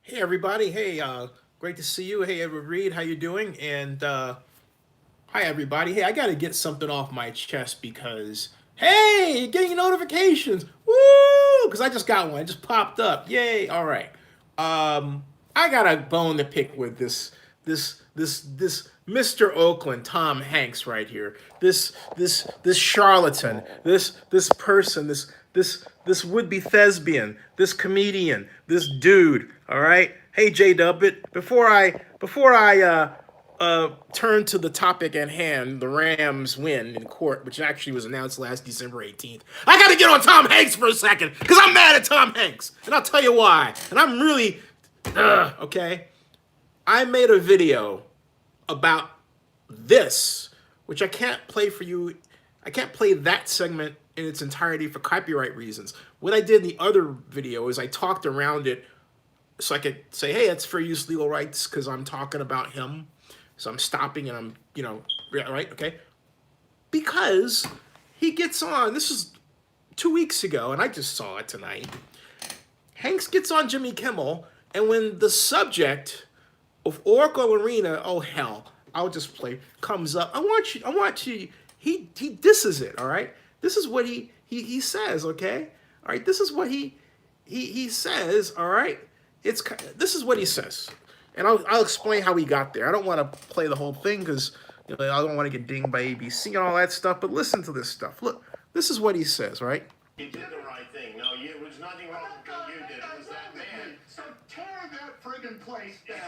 Hey everybody! Hey, great to see you. Hey, Edward Reed, how you doing? And hi everybody. Hey, I got to get something off my chest because hey, getting notifications. Woo! Because I just got one. It just popped up. Yay! All right. I got a bone to pick with this Mr. Oakland, Tom Hanks, right here. This charlatan. This person. This would-be thespian. This comedian. This dude. All right. Hey, J Dubbit. Before I turn to the topic at hand, the Rams win in court, which actually was announced last December 18th. I gotta get on Tom Hanks for a second, because I'm mad at Tom Hanks. And I'll tell you why. And I'm really, okay? I made a video about this, which I can't play for you. I can't play that segment in its entirety for copyright reasons. What I did in the other video is I talked around it so I could say, hey, it's fair use legal rights because I'm talking about him. So I'm stopping and I'm, right, okay? Because he gets on, this is 2 weeks ago, and I just saw it tonight. Hanks gets on Jimmy Kimmel, and when the subject of Oracle Arena, oh hell, I'll just play, comes up, I want you, he disses it, all right? This is what he says, okay? All right, this is what he says, all right? This is what he says. And I'll explain how he got there. I don't want to play the whole thing because I don't want to get dinged by ABC and all that stuff. But listen to this stuff. Look, this is what he says, right? You did the right thing. No, it was nothing wrong with what you did. It was that man. So tear that friggin' place down.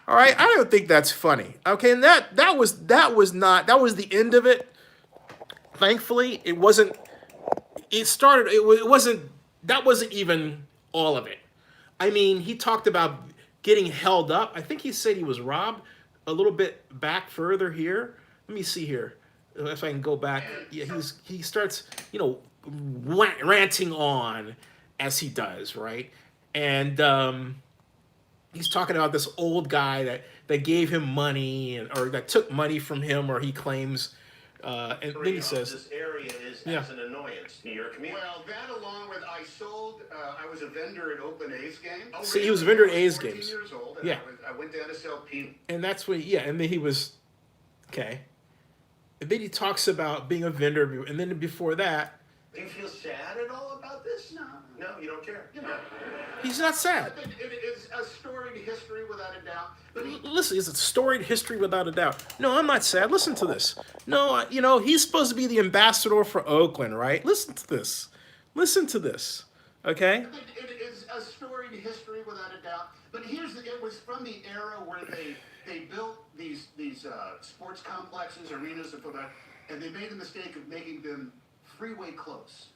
All right, I don't think that's funny. Okay, and that was the end of it. Thankfully, it wasn't. It started. It wasn't. That wasn't even all of it. I mean, he talked about getting held up. I think he said he was robbed. A little bit back further here. Let me see here. If I can go back. Yeah, he starts, ranting on as he does, right? And he's talking about this old guy that gave him money or that took money from him, or he claims. And then he says, this area is as an annoyance to your community. Well, that along with I was a vendor at Oakland A's games. See, he was a vendor at A's 14 games. Years old, and Yeah. I went down to sell peanuts. And that's what, yeah, and then he was, okay. And then he talks about being a vendor, and then before that, Do you feel sad at all about this? No. No, you don't care. he's not sad. It is a storied history without a doubt. But Listen, it's a storied history without a doubt. No, I'm not sad. Listen to this. No, he's supposed to be the ambassador for Oakland, right? Listen to this. Listen to this, okay? it is a storied history without a doubt. But it was from the era where they built these sports complexes, arenas, and that, and they made the mistake of making them freeway close.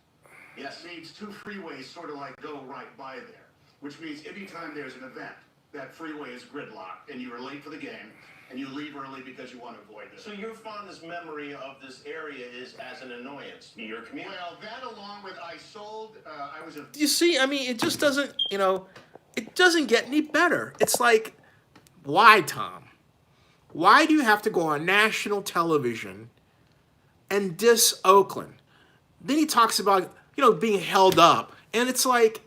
Yes. It means two freeways sort of like go right by there, which means anytime there's an event, that freeway is gridlocked and you are late for the game and you leave early because you want to avoid this. So your fondest memory of this area is as an annoyance to your community. Well, that along with I was a... You see, I mean, it just doesn't, it doesn't get any better. It's like, why, Tom? Why do you have to go on national television and diss Oakland? Then he talks about, being held up. And it's like,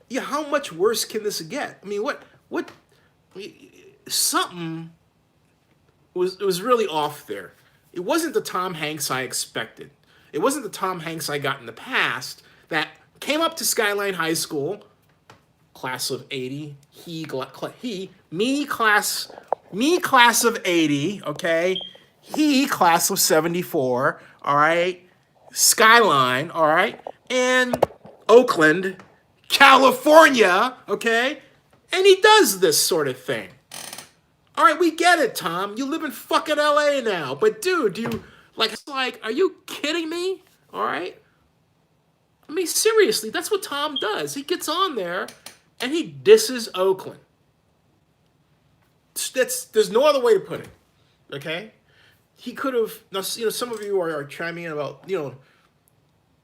yeah, how much worse can this get? I mean, something was really off there. It wasn't the Tom Hanks I expected. It wasn't the Tom Hanks I got in the past that came up to Skyline High School, class of 80, me class of 80, okay? He class of 74, all right? Skyline, all right? And Oakland, California, okay? And he does this sort of thing. All right, we get it, Tom. You live in fucking LA now. But dude, are you kidding me? All right? I mean, seriously, that's what Tom does. He gets on there and he disses Oakland. There's no other way to put it, okay? He could have, some of you are chiming in about,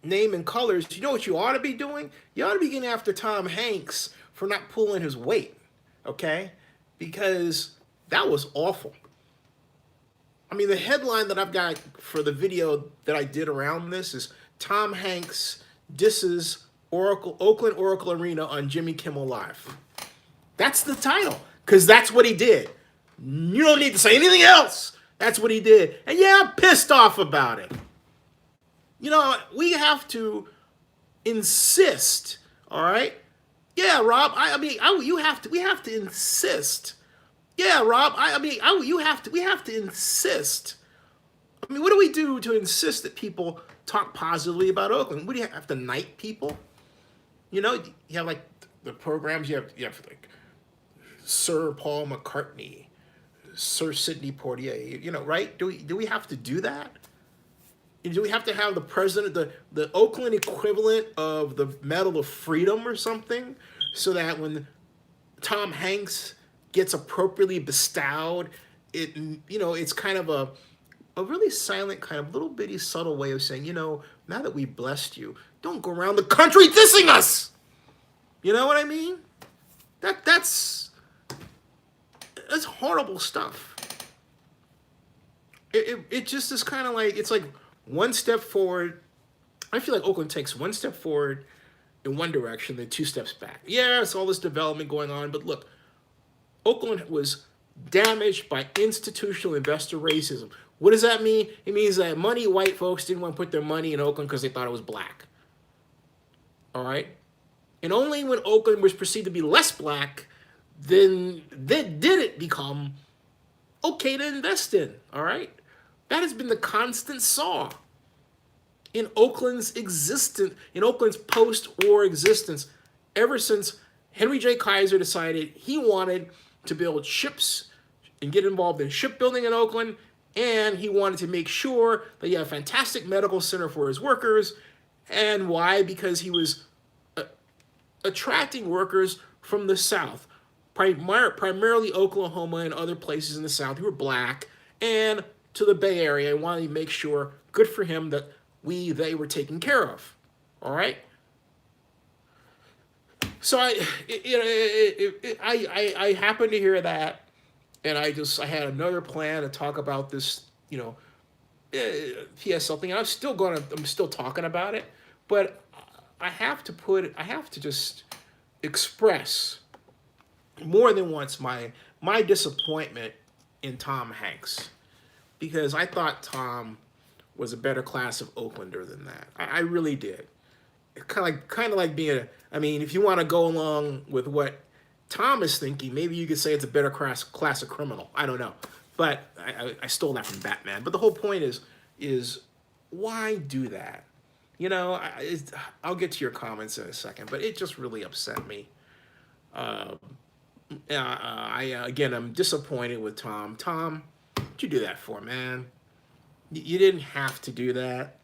name and colors. You know what you ought to be doing? You ought to be getting after Tom Hanks for not pulling his weight, okay? Because that was awful. I mean, the headline that I've got for the video that I did around this is Tom Hanks disses Oakland Oracle Arena on Jimmy Kimmel Live. That's the title, because that's what he did. You don't need to say anything else. That's what he did. And yeah, I'm pissed off about it. You know, we have to insist, all right? Yeah, Rob, we have to insist. Yeah, Rob, we have to insist. I mean, what do we do to insist that people talk positively about Oakland? What do you have to knight people? You know, you have like the programs, you have like Sir Paul McCartney, Sir Sidney Poitier, you know, right? Do we have to do that? Do we have to have the president, the Oakland equivalent of the Medal of Freedom or something, so that when Tom Hanks gets appropriately bestowed, it's kind of a really silent, kind of little bitty subtle way of saying, now that we blessed you, don't go around the country dissing us. You know what I mean? That's horrible stuff. It just is kind of like, it's like one step forward. I feel like Oakland takes one step forward in one direction, then two steps back. Yeah, it's all this development going on, but look, Oakland was damaged by institutional investor racism. What does that mean? It means that white folks didn't want to put their money in Oakland because they thought it was black. All right? And only when Oakland was perceived to be less black, then did it become okay to invest in. All right? That has been the constant saw in Oakland's existence, in Oakland's post-war existence, ever since Henry J. Kaiser decided he wanted to build ships and get involved in shipbuilding in Oakland, and he wanted to make sure that he had a fantastic medical center for his workers. And why? Because he was attracting workers from the South, primarily Oklahoma and other places in the South who were black, and to the Bay Area. I wanted to make sure, good for him, that they were taken care of. All right? So I happened to hear that, and I had another plan to talk about this, PSL thing. And I'm still talking about it, but I have to just express more than once my disappointment in Tom Hanks, because I thought Tom was a better class of Oaklander than that. I really did. Kind of like being if you want to go along with what Tom is thinking, maybe you could say it's a better class of criminal. I don't know. But I stole that from Batman. But the whole point is why do that? I'll get to your comments in a second, but it just really upset me. Again, I'm disappointed with Tom. Tom, what'd you do that for, man? You didn't have to do that.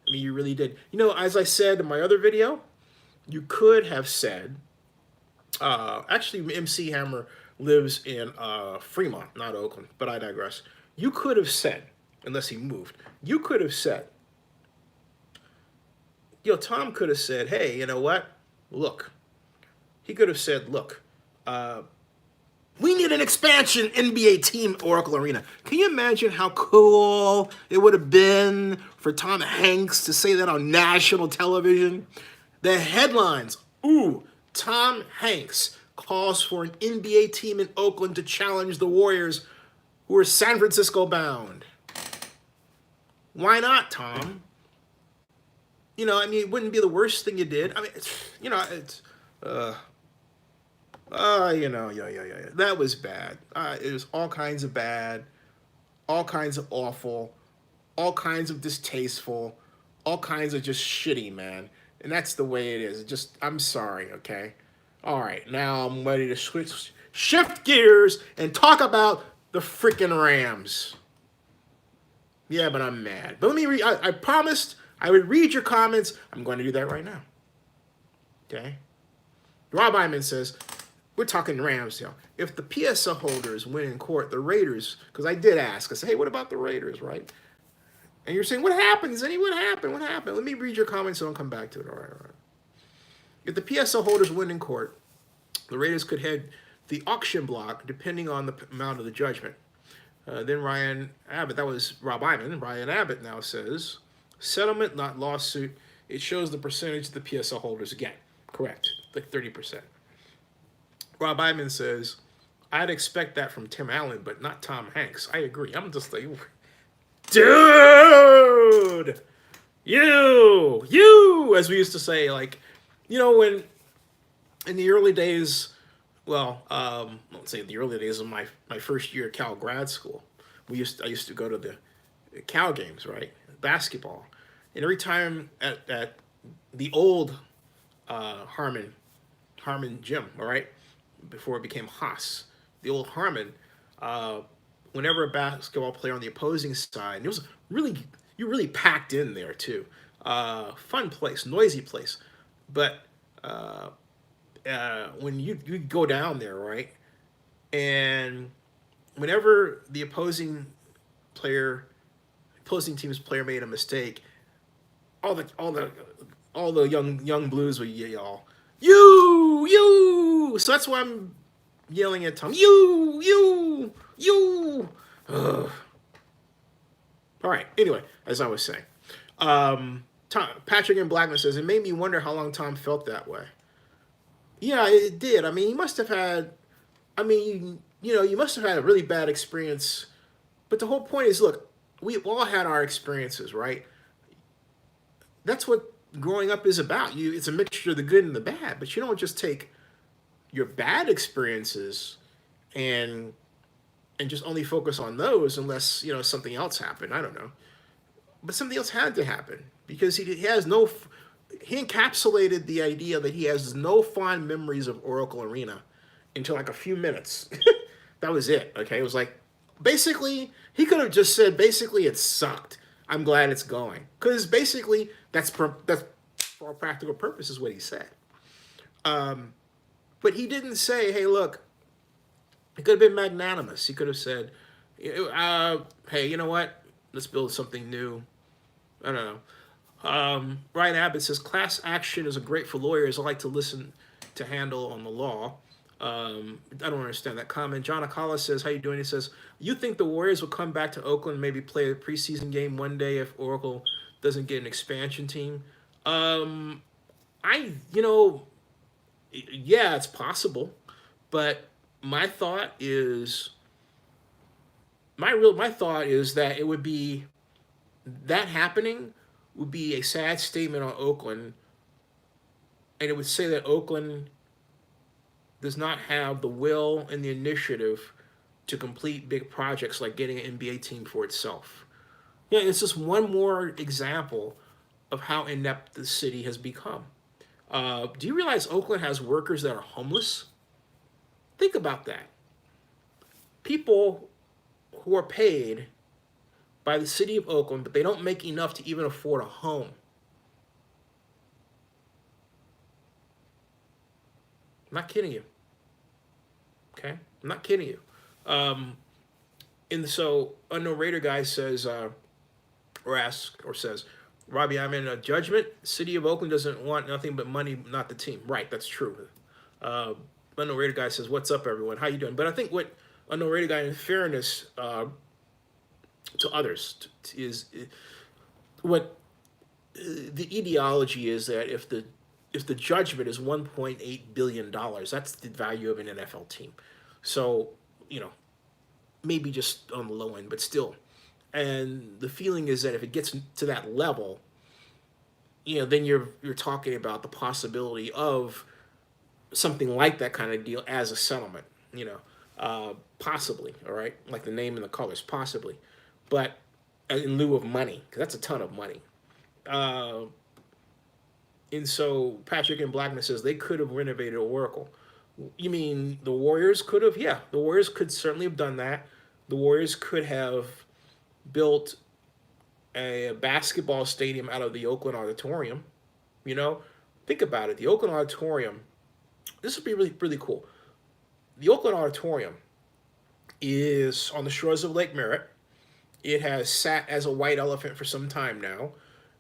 I mean, you really did. As I said in my other video, you could have said, actually, MC Hammer lives in Fremont, not Oakland, but I digress. You could have said, unless he moved, you could have said, Tom could have said, hey, you know what? Look. He could have said, look, we need an expansion NBA team, Oracle Arena. Can you imagine how cool it would have been for Tom Hanks to say that on national television? The headlines, Tom Hanks calls for an NBA team in Oakland to challenge the Warriors, who are San Francisco bound. Why not, Tom? It wouldn't be the worst thing you did. That was bad. It was all kinds of bad, all kinds of awful, all kinds of distasteful, all kinds of just shitty, man. And that's the way it is. I'm sorry, okay? All right, now I'm ready to shift gears and talk about the freaking Rams. Yeah, but I'm mad. But let me read. I promised I would read your comments. I'm going to do that right now. Okay? Rob Iman says, we're talking Rams, if the PSL holders win in court, the Raiders, because I did ask, I said, hey, what about the Raiders, right? And you're saying, what happened? What happened? What happened? Let me read your comments and I'll come back to it. All right. If the PSL holders win in court, the Raiders could head the auction block depending on the amount of the judgment. Then Ryan Abbott, that was Rob Iman. Ryan Abbott now says, settlement, not lawsuit. it shows the percentage the PSL holders get. Correct, like 30%. Rob Iman says, I'd expect that from Tim Allen, but not Tom Hanks. I agree. I'm just like, dude, you, as we used to say, like, when in the early days, well, let's say the early days of my first year at Cal grad school, I used to go to the Cal games, right, basketball, and every time at the old Harmon gym, all right, before it became Haas, the old Harmon, whenever a basketball player on the opposing side, and it was you really packed in there too. Fun place, noisy place, but when you go down there, right, and whenever the opposing team's player made a mistake, all the young blues would yell, you. So that's why I'm yelling at Tom, you. Ugh. All right. Anyway, as I was saying, Patrick and Blackman says it made me wonder how long Tom felt that way. Yeah, it did. I mean, he must have had. I mean, you must have had a really bad experience. But the whole point is, look, we've all had our experiences, right? That's what growing up is about. It's a mixture of the good and the bad. But you don't just take your bad experiences and just only focus on those unless something else happened. I don't know, but something else had to happen because he encapsulated the idea that he has no fond memories of Oracle Arena until like a few minutes. That was it. Okay, it was like basically he could have just said basically it sucked. I'm glad it's going because basically that's for all practical purposes what he said. But he didn't say, hey, look. He could have been magnanimous. He could have said, hey, you know what? Let's build something new. I don't know. Ryan Abbott says, class action is great for lawyers. I like to listen to handle on the law. I don't understand that comment. John Akala says, how you doing? He says, you think the Warriors will come back to Oakland and maybe play a preseason game one day if Oracle doesn't get an expansion team? Yeah, it's possible. But my thought is that it would be that happening would be a sad statement on Oakland, and it would say that Oakland does not have the will and the initiative to complete big projects like getting an NBA team for itself. Yeah, it's just one more example of how inept the city has become. Do you realize Oakland has workers that are homeless? Think about that. People who are paid by the city of Oakland, but they don't make enough to even afford a home. I'm not kidding you. Okay? I'm not kidding you. And so, Unknown Raider guy says, says, Robbie, I'm in a judgment. City of Oakland doesn't want nothing but money, not the team. Right, that's true. Unknown Raider guy says, what's up, everyone? How you doing? But I think what Unknown Raider guy, in fairness to others, is what the ideology is that if the judgment is $1.8 billion, that's the value of an NFL team. So, maybe just on the low end, but still. And the feeling is that if it gets to that level, then you're talking about the possibility of something like that kind of deal as a settlement, possibly, all right? Like the name and the colors, possibly. But in lieu of money, because that's a ton of money. And so Patrick and Blackman says they could have renovated Oracle. You mean the Warriors could have? Yeah, the Warriors could certainly have done that. The Warriors could have built a basketball stadium out of the Oakland Auditorium. Think about it. The Oakland Auditorium, this would be really, really cool. The Oakland Auditorium is on the shores of Lake Merritt. It has sat as a white elephant for some time now.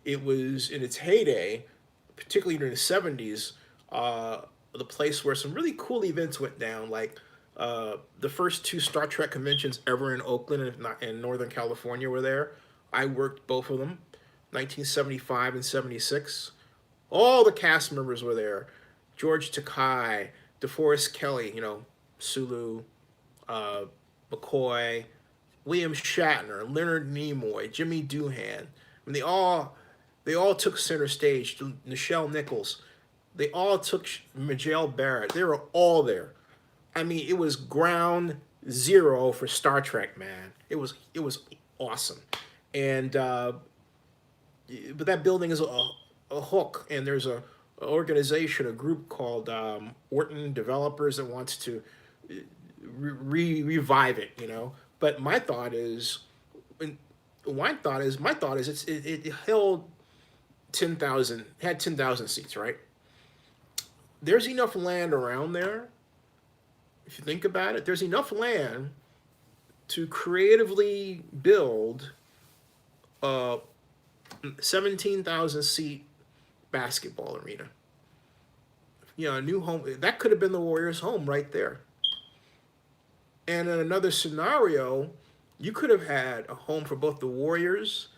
It was in its heyday, particularly during the 70s, the place where some really cool events went down, like the first 2 Star Trek conventions ever in Oakland and Northern California were there. I worked both of them, 1975 and 76. All the cast members were there. George Takei, DeForest Kelly, you know, Sulu, uh, McCoy, William Shatner, Leonard Nimoy, Jimmy Doohan. I mean, they all took center stage. Nichelle Nichols, they all took Majel Barrett. They were all there. I mean, it was ground zero for Star Trek, man. It was awesome, and but that building is a hook, and there's a organization, a group called Orton Developers that wants to revive it, you know. But my thought is, it held 10,000, had 10,000 seats, right? There's enough land around there. If you think about it, there's enough land to creatively build a 17,000 seat basketball arena. You know, a new home. That could have been the Warriors' home right there. And in another scenario, you could have had a home for both the Warriors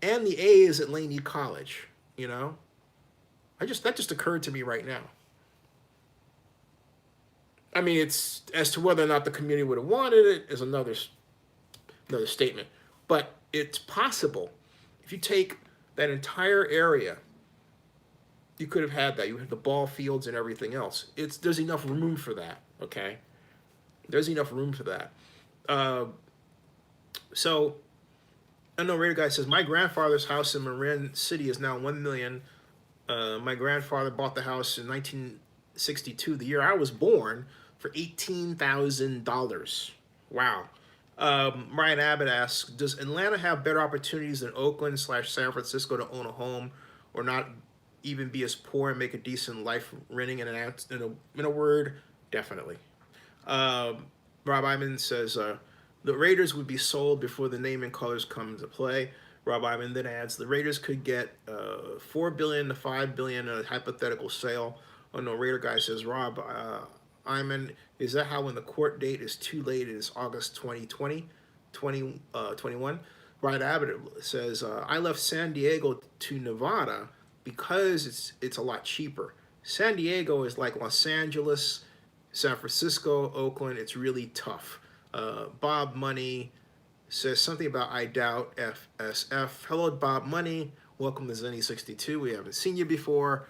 and the A's at Laney College. You know, that just occurred to me right now. I mean, it's as to whether or not the community would have wanted it is another statement, but it's possible. If you take that entire area, you could have had that. You have the ball fields and everything else. There's enough room for that. Okay, there's enough room for that. So, I know Raider Guy says my grandfather's house in Marin City is now $1 million. My grandfather bought the house in 1962, the year I was born, for $18,000. Wow. Ryan Abbott asks, does Atlanta have better opportunities than Oakland / San Francisco to own a home, or not even be as poor and make a decent life renting? In a word, definitely. Rob Iman says the Raiders would be sold before the name and colors come into play. Rob Iman then adds the Raiders could get $4 billion to $5 billion in a hypothetical sale. Oh no, Raider Guy says, Rob Iman, is that how when the court date is too late, it is August 2020, 21? Ryan Abbott says, I left San Diego to Nevada because it's a lot cheaper. San Diego is like Los Angeles, San Francisco, Oakland. It's really tough. Bob Money says something about I doubt FSF. Hello, Bob Money. Welcome to Zenny62. We haven't seen you before.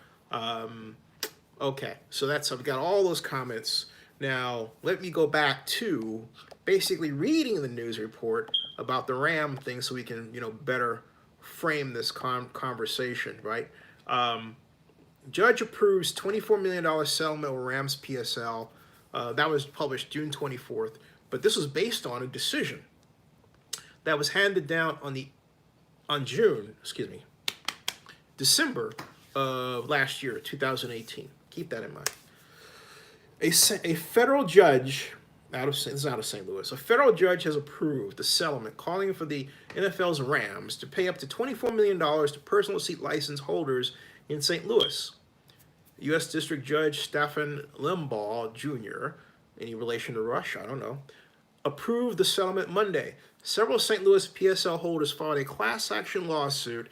Okay, so I've got all those comments. Now, let me go back to basically reading the news report about the Ram thing so we can, better frame this conversation, right? Judge approves $24 million settlement with Rams PSL. That was published June 24th, but this was based on a decision that was handed down December of last year, 2018. Keep that in mind. A federal judge, this is out of St. Louis, a federal judge has approved the settlement calling for the NFL's Rams to pay up to $24 million to personal seat license holders in St. Louis. U.S. District Judge Stephen Limbaugh Jr., any relation to Rush, I don't know, approved the settlement Monday. Several St. Louis PSL holders filed a class action lawsuit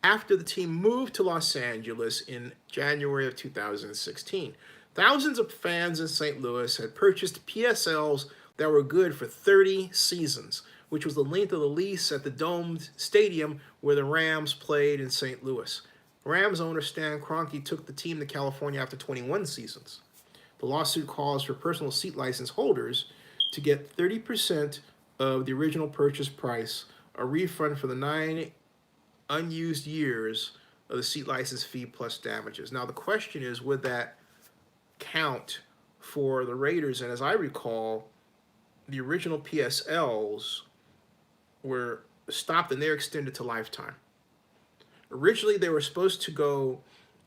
after the team moved to Los Angeles in January of 2016. Thousands of fans in St. Louis had purchased PSLs that were good for 30 seasons, which was the length of the lease at the domed stadium where the Rams played in St. Louis. Rams owner Stan Kroenke took the team to California after 21 seasons. The lawsuit calls for personal seat license holders to get 30% of the original purchase price, a refund for the 9 unused years of the seat license fee plus damages. Now the question is, would that count for the Raiders? And as I recall, the original PSLs were stopped and they're extended to lifetime. Originally, they were supposed to go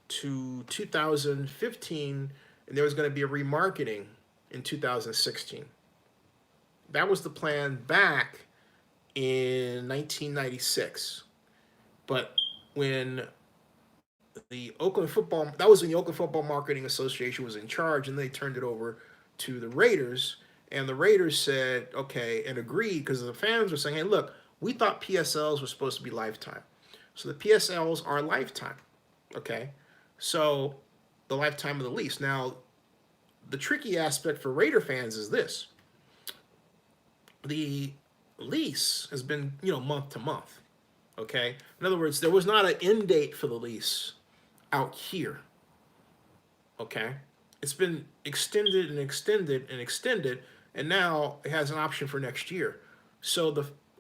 to 2015, and there was going to be a remarketing in 2016. That was the plan back in 1996. But when the Oakland Football Marketing Association was in charge, and they turned it over to the Raiders, and the Raiders said, okay, and agreed, because the fans were saying, hey, look, we thought PSLs were supposed to be lifetime. So the PSLs are lifetime, okay? So the lifetime of the lease. Now, the tricky aspect for Raider fans is this: the lease has been, month to month. Okay, in other words, there was not an end date for the lease out here. Okay, it's been extended and extended and extended, and now it has an option for next year. So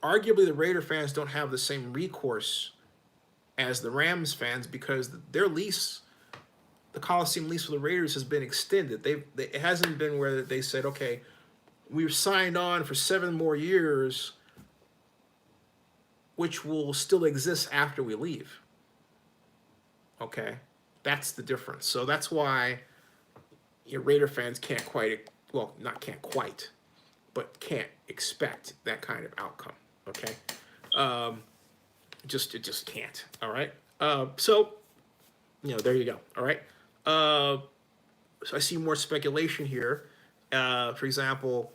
arguably the Raider fans don't have the same recourse as the Rams fans because their lease, the Coliseum lease for the Raiders, has been extended. It hasn't been where they said, okay, we've signed on for 7 more years, which will still exist after we leave. Okay, that's the difference. So that's why your Raider fans can't quite, well, not can't quite, but can't expect that kind of outcome. Okay, it just can't. All right. So there you go. All right. So I see more speculation here. For example,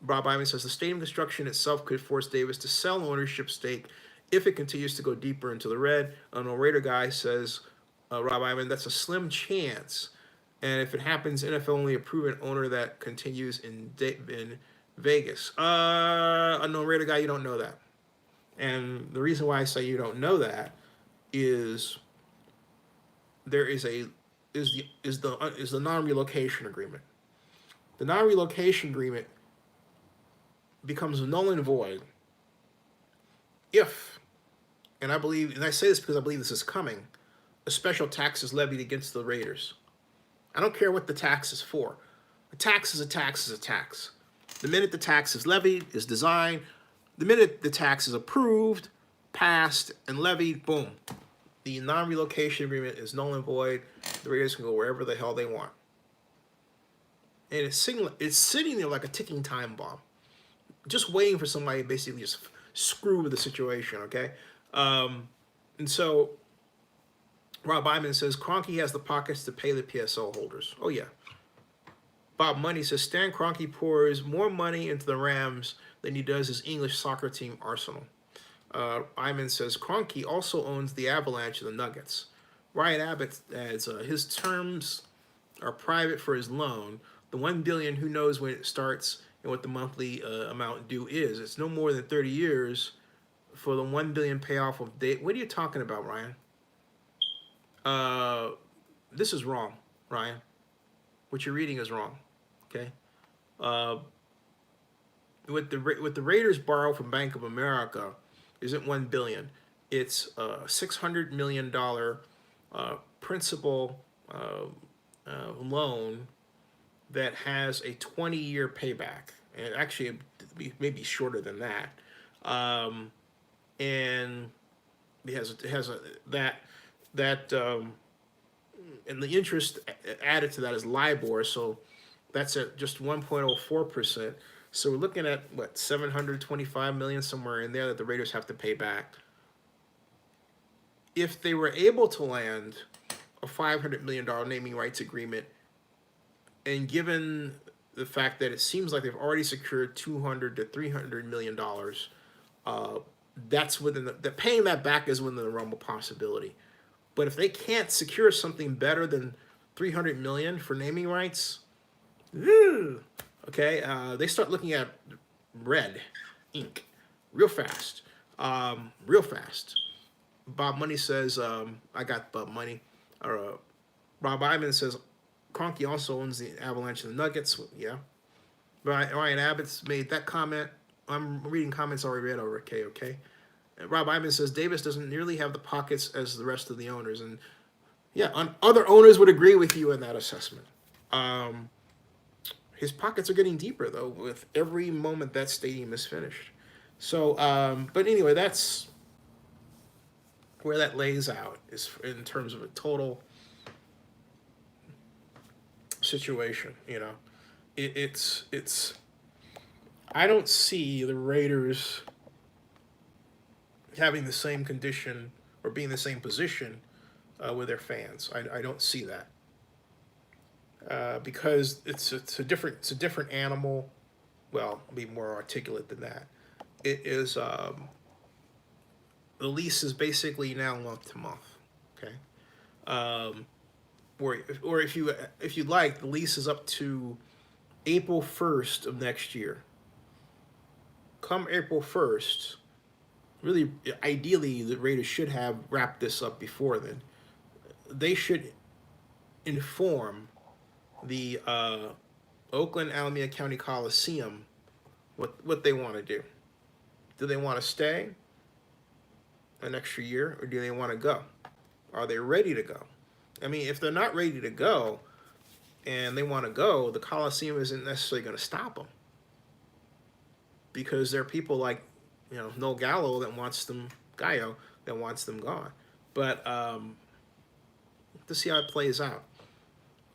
Rob Iman says the stadium construction itself could force Davis to sell ownership stake if it continues to go deeper into the red. An Raider guy says, Rob Iman, that's a slim chance. And if it happens, NFL only approve an owner that continues in Vegas. Unknown Raider guy, you don't know that. And the reason why I say you don't know that is there is the non-relocation agreement. The non-relocation agreement becomes null and void if, and I say this because I believe this is coming, a special tax is levied against the Raiders. I don't care what the tax is for. A tax is a tax is a tax. The minute the tax is levied, is designed, the minute the tax is approved, passed, and levied, boom. The non-relocation agreement is null and void. The Raiders can go wherever the hell they want. And it's sitting there like a ticking time bomb, just waiting for somebody to basically just screw with the situation, okay? And so Rob Iman says, Kroenke has the pockets to pay the PSL holders. Oh, yeah. Bob Money says, Stan Kroenke pours more money into the Rams than he does his English soccer team Arsenal. Iman says, Kroenke also owns the Avalanche and the Nuggets. Ryan Abbott adds, his terms are private for his loan. The $1 billion, who knows when it starts and what the monthly amount due is. It's no more than 30 years for the $1 billion payoff of debt. What are you talking about, Ryan? This is wrong, Ryan. What you're reading is wrong. Okay. What the Raiders borrow from Bank of America isn't $1 billion. It's a $600 million principal loan that has a 20-year payback, and actually maybe shorter than that. And it has and the interest added to that is LIBOR, so that's at just 1.04%. So we're looking at what, $725 million, somewhere in there, that the Raiders have to pay back. If they were able to land a $500 million naming rights agreement, and given the fact that it seems like they've already secured $200 to $300 million, that's within the paying that back is within the realm of possibility. But if they can't secure something better than $300 million for naming rights, okay, they start looking at red ink real fast, real fast. Bob Money says, I got Bob Money. Rob Iman says, Kroenke also owns the Avalanche and the Nuggets. Yeah. Ryan Abbott's made that comment. I'm reading comments already read over. Okay. And Rob Iman says, Davis doesn't nearly have the pockets as the rest of the owners. And yeah, other owners would agree with you in that assessment. His pockets are getting deeper, though, with every moment that stadium is finished. So, but anyway, that's where that lays out is in terms of a total situation. It's I don't see the Raiders having the same condition or being in the same position with their fans. I don't see that because it's a different animal. Well, I'll be more articulate than that. It is the lease is basically now month to month. Okay. or if you'd like, the lease is up to April 1st of next year. Come April 1st, really, ideally, the Raiders should have wrapped this up before then. They should inform the Oakland Alameda County Coliseum what they want to do. Do they want to stay an extra year, or do they want to go? Are they ready to go? I mean, if they're not ready to go and they want to go, the Coliseum isn't necessarily going to stop them, because there are people like, Noel Gallo that wants them, Gallo that wants them gone. But to see how it plays out.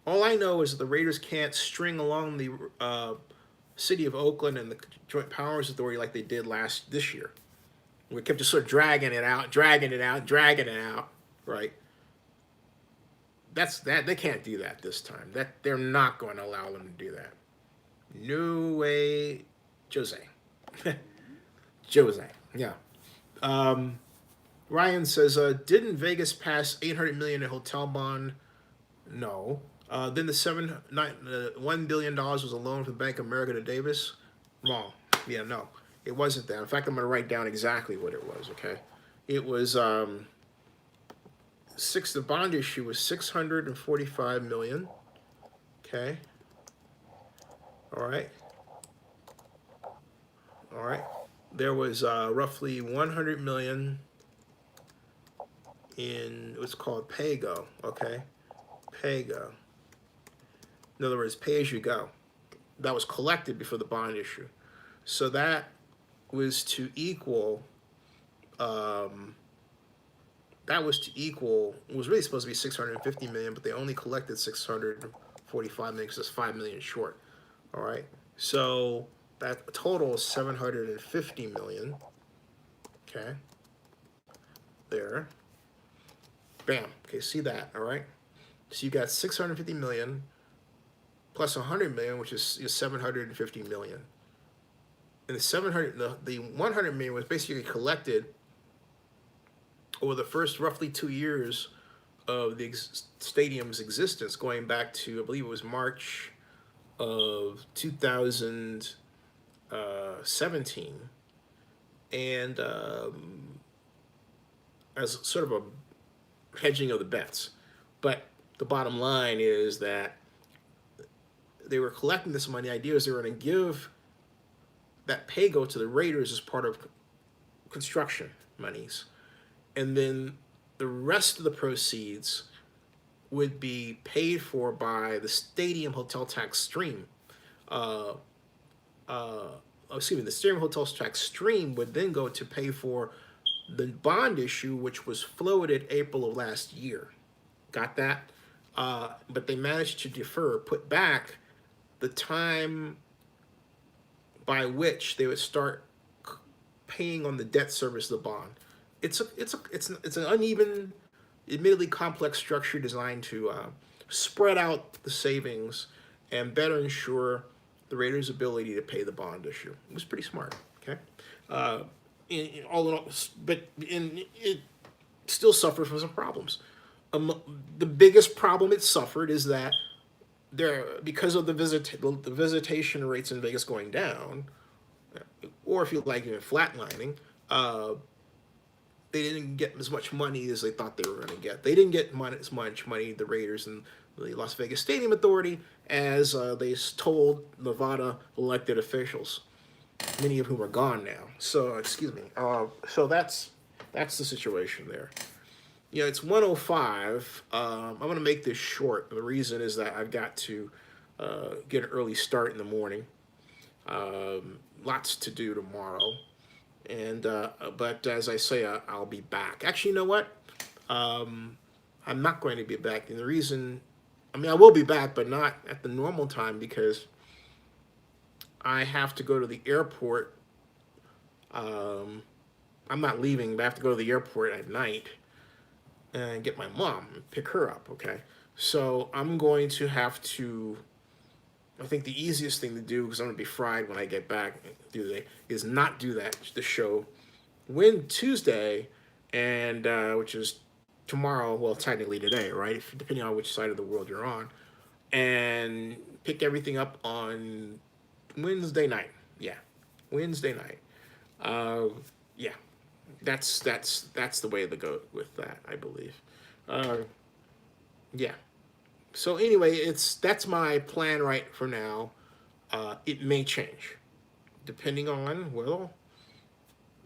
All I know is that the Raiders can't string along the City of Oakland and the Joint Powers Authority like they did this year. We kept just sort of dragging it out, right? They can't do that this time. They're not going to allow them to do that. No way, Jose. Jose, yeah. Ryan says, didn't Vegas pass $800 million in hotel bond? No. Then the $1 billion was a loan from Bank of America to Davis? Wrong. Yeah, no. It wasn't that. In fact, I'm going to write down exactly what it was, okay? It was, the bond issue was $645 million, okay? All right. There was roughly $100 million in what's called pay-go, okay? Pay-go. In other words, pay-as-you-go. That was collected before the bond issue. So that was to equal, it was really supposed to be $650 million, but they only collected $645 million because it's $5 million short, all right? So that total is $750 million, okay? There. Bam, okay, see that, all right? So you got $650 million plus $100 million, which is $750 million. And the $100 million was basically collected over the first roughly 2 years of the stadium's existence, going back to, I believe it was March of 2017, and as sort of a hedging of the bets. But the bottom line is that they were collecting this money. The idea is they were going to give that pay-go to the Raiders as part of construction monies. And then the rest of the proceeds would be paid for by the stadium hotel tax stream. The stadium hotel tax stream would then go to pay for the bond issue, which was floated April of last year. Got that? But they managed to put back the time by which they would start paying on the debt service of the bond. It's an uneven, admittedly complex structure designed to spread out the savings and better ensure the Raiders' ability to pay the bond issue. It was pretty smart. Okay, but it still suffers from some problems. The biggest problem it suffered is that because of the visitation rates in Vegas going down, or if you like, even flatlining, they didn't get as much money as they thought they were going to get. They didn't get as much money, the Raiders and the Las Vegas Stadium Authority, as they told Nevada elected officials, many of whom are gone now. So, so that's the situation there. It's 1:05. I'm going to make this short. The reason is that I've got to get an early start in the morning. Lots to do tomorrow. And but as I say, I'll be back. Actually, you know what? I'm not going to be back. And the reason, I will be back, but not at the normal time, because I have to go to the airport. I'm not leaving, but I have to go to the airport at night and get my mom and pick her up, okay? So I'm going to have to, I think the easiest thing to do, because I'm going to be fried when I get back is not do the show Tuesday, and which is tomorrow, well, technically today, right? Depending on which side of the world you're on, and pick everything up on Wednesday night. Yeah, Wednesday night. Yeah, that's the way to go with that, I believe. Yeah. So anyway, that's my plan right for now. It may change depending on, well,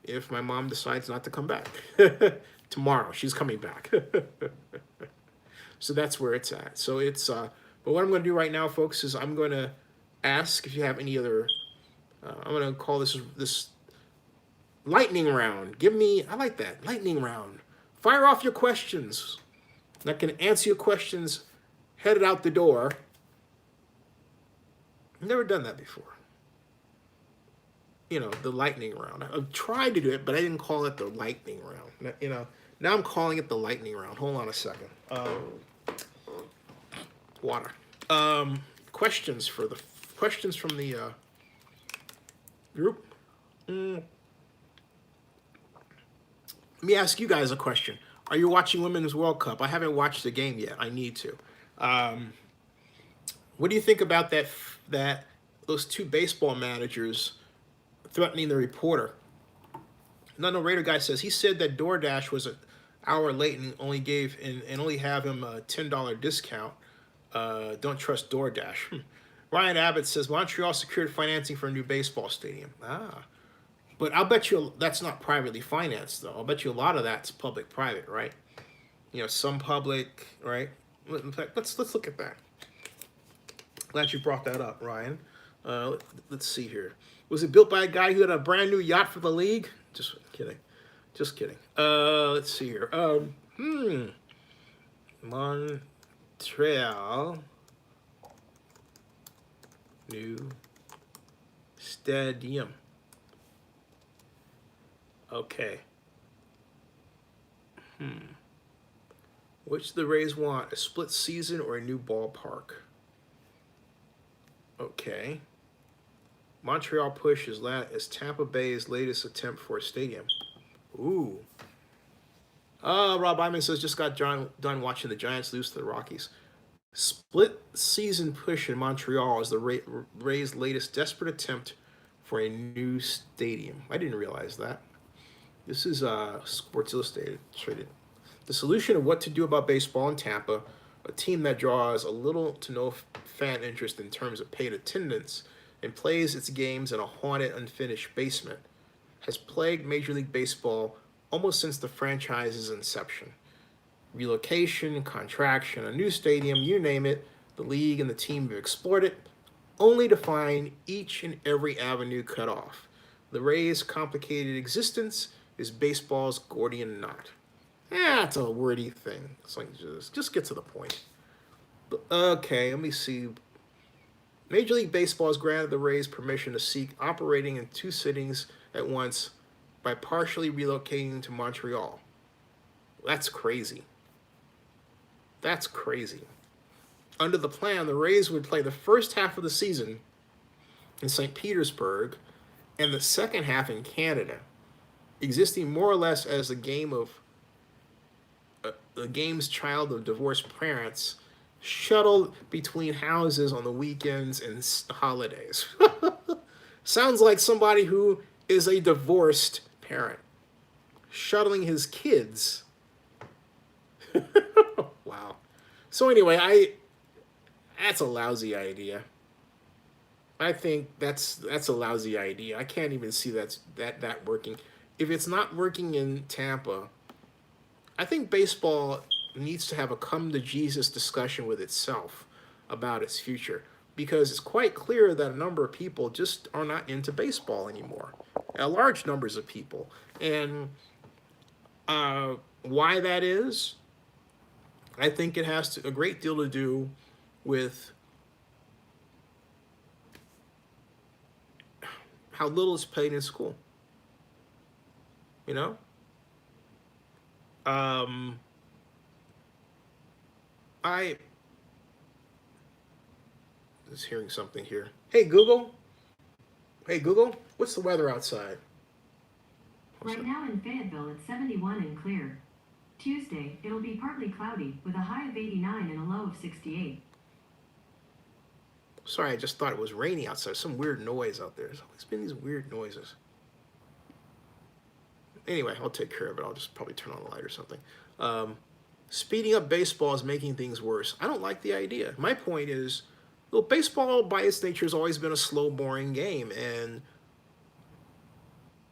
if my mom decides not to come back tomorrow. She's coming back. So that's where it's at. So but what I'm going to do right now, folks, is I'm going to ask if you have any other. I'm going to call this lightning round. I like that lightning round. Fire off your questions. I'm not going to answer your questions headed out the door. I've never done that before. The lightning round. I've tried to do it, but I didn't call it the lightning round. Now I'm calling it the lightning round. Hold on a second. Water. Questions from the group. Let me ask you guys a question. Are you watching Women's World Cup? I haven't watched the game yet. I need to. What do you think about those two baseball managers threatening the reporter? No Raider guy says he said that DoorDash was an hour late and only have him a $10 discount. Don't trust DoorDash. Ryan Abbott says Montreal secured financing for a new baseball stadium. But I'll bet you that's not privately financed, though. I'll bet you a lot of that's public-private, right? Some public, right? In fact, let's look at that. Glad you brought that up, Ryan. Let's see here. Was it built by a guy who had a brand new yacht for the league? Just kidding. Let's see here. Montreal new stadium. Okay. Which do the Rays want? A split season or a new ballpark? Okay. Montreal push is Tampa Bay's latest attempt for a stadium. Ooh. Rob Iman says just got done watching the Giants lose to the Rockies. Split season push in Montreal is the Rays' latest desperate attempt for a new stadium. I didn't realize that. This is Sports Illustrated. The solution of what to do about baseball in Tampa, a team that draws a little to no fan interest in terms of paid attendance and plays its games in a haunted, unfinished basement, has plagued Major League Baseball almost since the franchise's inception. Relocation, contraction, a new stadium, you name it, the league and the team have explored it, only to find each and every avenue cut off. The Rays' complicated existence is baseball's Gordian knot. That's a wordy thing. It's like just get to the point. Okay, let me see. Major League Baseball has granted the Rays permission to seek operating in two cities at once by partially relocating to Montreal. That's crazy. Under the plan, the Rays would play the first half of the season in St. Petersburg and the second half in Canada, existing more or less as a game's child of divorced parents, shuttled between houses on the weekends and holidays. Sounds like somebody who is a divorced parent shuttling his kids. Wow. So anyway, that's a lousy idea. I think that's a lousy idea. I can't even see that working. If it's not working in Tampa, I think baseball needs to have a come to Jesus discussion with itself about its future, because it's quite clear that a number of people just are not into baseball anymore. Large numbers of people. And why that is, I think it has a great deal to do with how little is played in school. You know? I was hearing something here. Hey Google, what's the weather outside? Right now in Fayetteville, it's 71 and clear. Tuesday, it'll be partly cloudy with a high of 89 and a low of 68. Sorry, I just thought it was rainy outside. Some weird noise out there. There's always been these weird noises. Anyway, I'll take care of it. I'll just probably turn on the light or something. Speeding up baseball is making things worse. I don't like the idea. My point is, well, baseball by its nature has always been a slow, boring game. And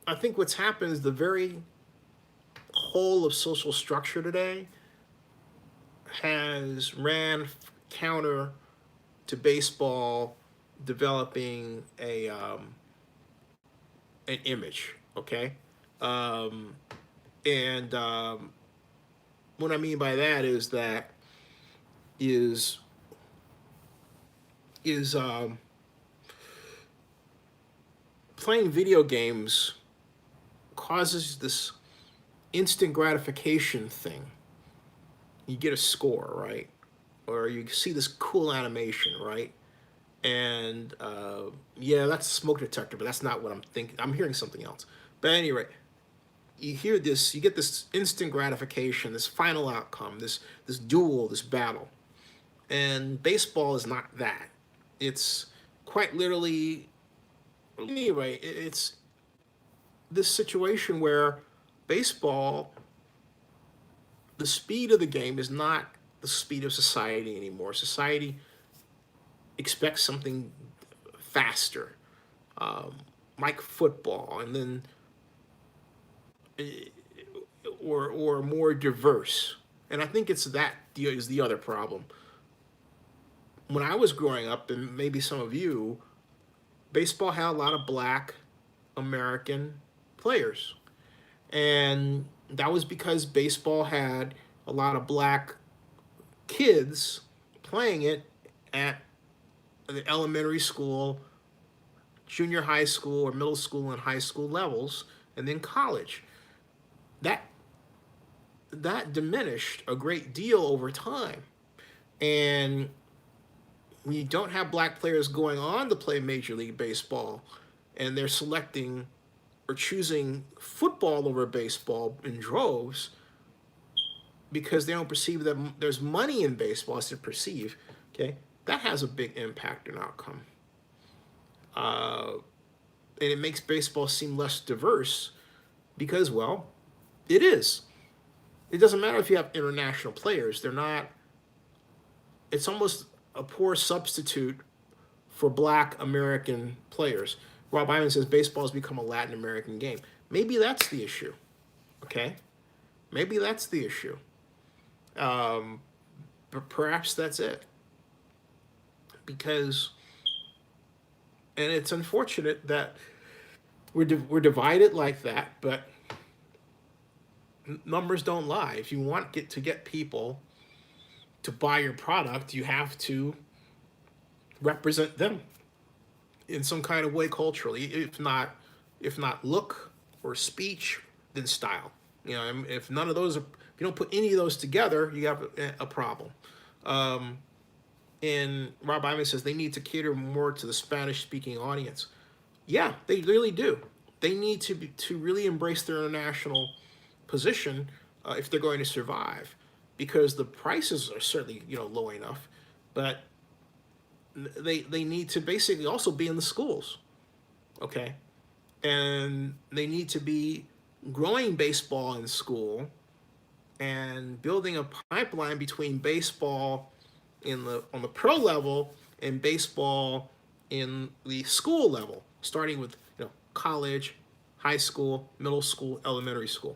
I think what's happened is the very whole of social structure today has ran counter to baseball developing an image, okay? What I mean by that is playing video games causes this instant gratification thing. You get a score, right? Or you see this cool animation, right? And yeah, that's a smoke detector, but that's not what I'm thinking. I'm hearing something else. But anyway, you hear this, you get this instant gratification, this final outcome, this duel, this battle. And baseball is not that. It's quite literally, anyway, it's this situation where baseball, the speed of the game is not the speed of society anymore. Society expects something faster, like football, and then or more diverse. And I think it's that is the other problem. When I was growing up, and maybe some of you, baseball had a lot of black American players. And that was because baseball had a lot of black kids playing it at the elementary school, junior high school, or middle school and high school levels, and then college. That diminished a great deal over time. And when you don't have black players going on to play Major League Baseball, and they're selecting or choosing football over baseball in droves because they don't perceive that there's money in baseball as they perceive, okay, that has a big impact and outcome. And it makes baseball seem less diverse because, well, it is. It doesn't matter if you have international players. They're not, it's almost a poor substitute for black American players. Rob Iman says baseball has become a Latin American game. Maybe that's the issue, okay? Maybe that's the issue. But perhaps that's it. Because, and it's unfortunate that we're divided like that, but numbers don't lie. If you want to get people to buy your product, you have to represent them in some kind of way culturally. If not look or speech, then style. You know, if none of those, if you don't put any of those together, you have a problem. And Rob Iman says they need to cater more to the Spanish-speaking audience. Yeah, they really do. They need to really embrace their international position if they're going to survive, because the prices are certainly low enough, but they need to basically also be in the schools, okay, and they need to be growing baseball in school and building a pipeline between baseball on the pro level and baseball in the school level, starting with college, high school, middle school, elementary school.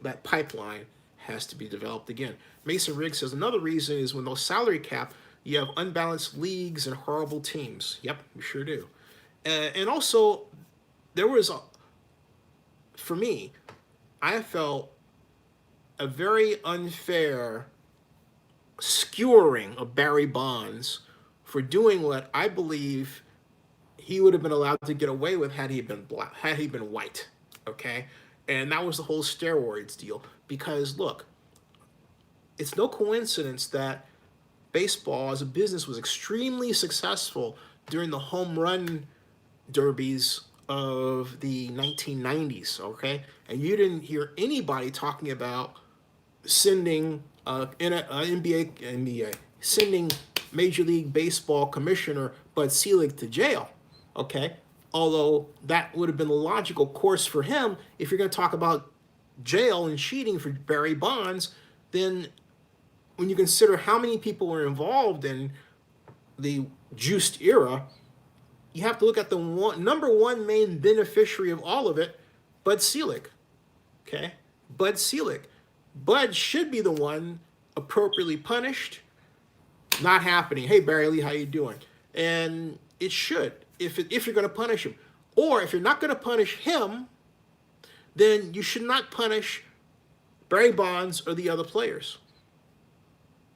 That pipeline has to be developed again. Mason Riggs says another reason is when those salary cap, you have unbalanced leagues and horrible teams. Yep, we sure do. And also, there was, for me, I felt a very unfair skewering of Barry Bonds for doing what I believe he would have been allowed to get away with had he been black, had he been white, okay? And that was the whole steroids deal. Because look, it's no coincidence that baseball as a business was extremely successful during the home run derbies of the 1990s, okay? And you didn't hear anybody talking about sending NBA, sending Major League Baseball Commissioner Bud Selig to jail. Okay, although that would have been the logical course for him if you're going to talk about jail and cheating for Barry Bonds, then when you consider how many people were involved in the juiced era, you have to look at the number one main beneficiary of all of it, Bud Selig. Okay, Bud Selig. Bud should be the one appropriately punished. Not happening. Hey Barry Lee, how you doing? And it should, if you're going to punish him, or if you're not going to punish him, then you should not punish Barry Bonds or the other players.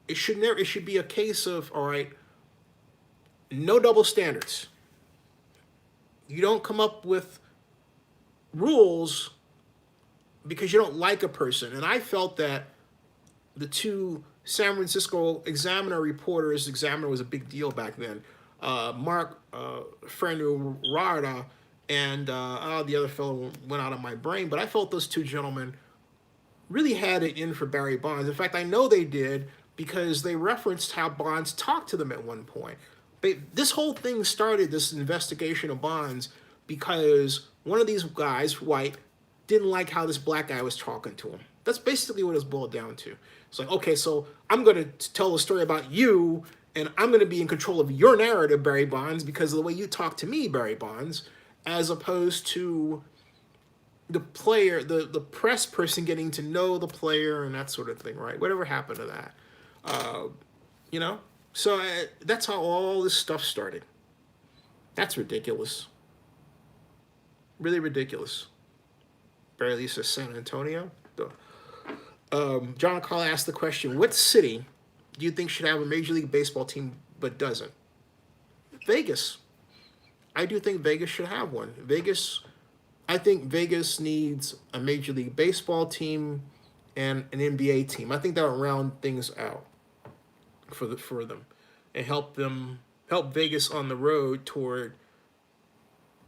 It should be a case of, all right, no double standards. You don't come up with rules because you don't like a person. And I felt that the two San Francisco Examiner reporters, Examiner was a big deal back then, Mark Fernu-Rada and the other fellow went out of my brain, but I felt those two gentlemen really had it in for Barry Bonds. In fact, I know they did because they referenced how Bonds talked to them at one point. This whole thing started, this investigation of Bonds, because one of these guys, white, didn't like how this black guy was talking to him. That's basically what it's boiled down to. It's like, okay, so I'm going to tell a story about you, and I'm going to be in control of your narrative, Barry Bonds, because of the way you talk to me, Barry Bonds, as opposed to the player, the press person getting to know the player and that sort of thing, right? Whatever happened to that? You know? So that's how all this stuff started. That's ridiculous. Really ridiculous. Barry Lee says San Antonio. John Carl asked the question, what city do you think should have a Major League Baseball team but doesn't? Vegas. I do think Vegas should have one. I think Vegas needs a Major League Baseball team and an NBA team. I think that would round things out for them and help Vegas on the road toward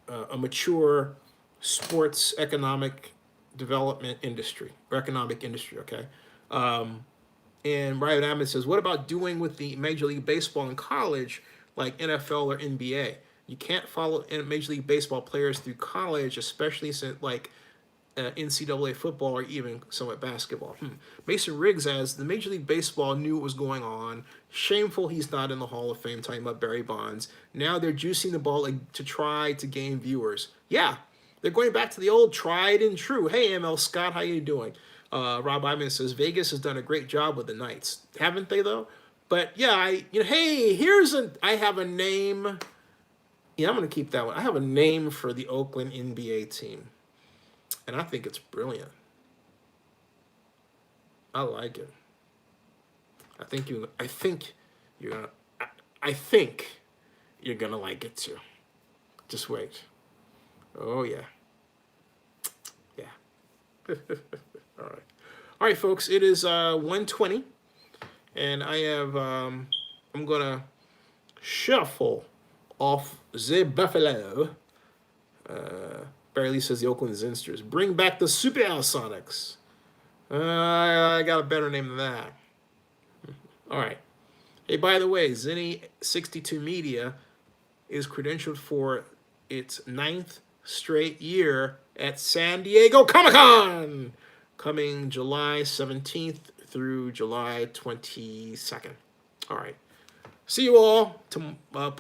a mature sports economic development industry, or economic industry, okay? And Ryan Ammon says, what about doing with the Major League Baseball in college, like NFL or NBA? You can't follow Major League Baseball players through college, especially since like NCAA football or even somewhat basketball. Mason Riggs says, the Major League Baseball knew what was going on. Shameful he's not in the Hall of Fame, talking about Barry Bonds. Now they're juicing the ball to try to gain viewers. Yeah, they're going back to the old tried and true. Hey, ML Scott, how you doing? Rob Iman says, Vegas has done a great job with the Knights. Haven't they, though? But, yeah, hey, I have a name. Yeah, I'm going to keep that one. I have a name for the Oakland NBA team. And I think it's brilliant. I like it. I think you're gonna like it too. Just wait. Oh yeah. Yeah. All right, folks. It is 1:20, and I have I'm gonna shuffle off the Buffalo. Barry Lee says the Oakland Zinsters. Bring back the Super Sonics. I got a better name than that. All right. Hey, by the way, Zinni 62 Media is credentialed for its 9th straight year at San Diego Comic-Con, coming July 17th through July 22nd. All right. See you all possibly